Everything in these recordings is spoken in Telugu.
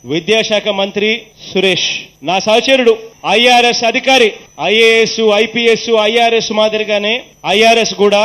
విద్యాశాఖ మంత్రి సురేష్ నా సహచరుడు, ఐఆర్ఎస్ అధికారి. ఐఏఎస్, ఐపీఎస్, ఐఆర్ఎస్ మాదిరిగానే ఐఆర్ఎస్ కూడా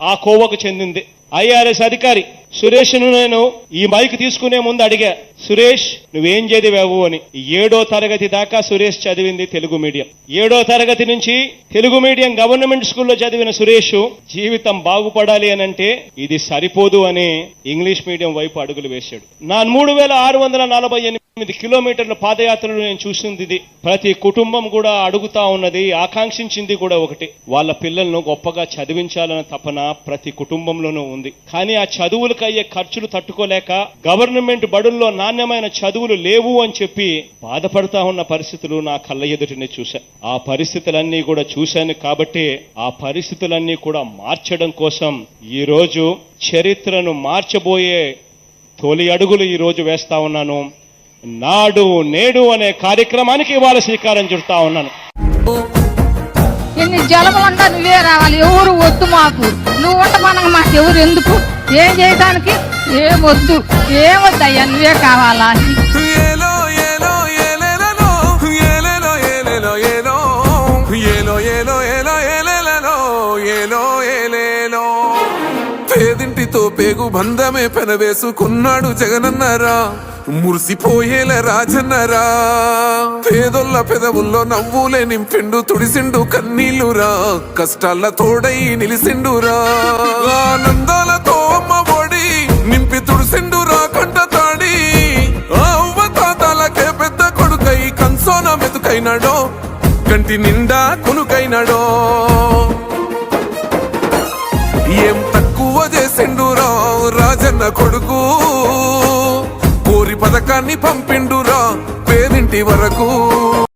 ఆ కోవకు చెందింది. ఐఆర్ఎస్ అధికారి సురేష్ ను నేను ఈ మైక్ తీసుకునే ముందు అడిగా, సురేష్ నువ్వేం చదివావు అని. 7వ తరగతి దాకా సురేష్ చదివింది తెలుగు మీడియం. 7వ తరగతి నుంచి తెలుగు మీడియం గవర్నమెంట్ స్కూల్లో చదివిన సురేష్ జీవితం బాగుపడాలి అని అంటే ఇది సరిపోదు అని ఇంగ్లీష్ మీడియం వైపు అడుగులు వేశాడు. నా 3648 కిలోమీటర్ల పాదయాత్రలు నేను చూసింది ఇది. ప్రతి కుటుంబం కూడా అడుగుతా ఉన్నది, ఆకాంక్షించింది కూడా ఒకటి, వాళ్ళ పిల్లలను గొప్పగా చదివించాలన్న తపన ప్రతి కుటుంబంలోనూ ఉంది. కానీ ఆ చదువులకు అయ్యే ఖర్చులు తట్టుకోలేక గవర్నమెంట్ బడుల్లో నాణ్యమైన చదువులు లేవు అని చెప్పి బాధపడతా ఉన్న పరిస్థితులు నా కళ్ళ ఎదుటినే చూశా. ఆ పరిస్థితులన్నీ కూడా చూశాను కాబట్టి ఆ పరిస్థితులన్నీ కూడా మార్చడం కోసం ఈ రోజు చరిత్రను మార్చబోయే తొలి అడుగులు ఈ రోజు వేస్తా ఉన్నాను. నాడు నేడు అనే కార్యక్రమానికి ఇవాళ శ్రీకారం చుడతా ఉన్నాను. ఎన్ని జలములంటా నువ్వే రావాలి, ఎవరు వద్దు మాకు, నువ్వు ఉండమనగా మాకు ఎవరు ఎందుకు, ఏం చేయడానికి ఏమొద్దు, ఏమొద్దయ్యా నువ్వే కావాలా. పేదింటితో పేగు బంధమే పెనవేసుకున్నాడు జగనన్నరా, మురిసిపోయేల రాజన్నరా. పేదొల్ల పెదవుల్లో నవ్వులే నింపిండు, తుడిసిండు కన్నీళ్లురా, కష్టాల తోడై నిలిసిండురా. ఆనందాలతో అమ్మ ఒడి నింపి తుడిసిండురా కంట తాడి. అవ్వ తాతలకే పెద్ద కొడుకై కంసోన మెతుకైనాడో, కంటి నిండా కునుకైనాడో. ఏం తక్కువ చేసిండురా రాజన్న కొడుకు, కోరి పథకాన్ని పంపిండురా పేదింటి వరకు.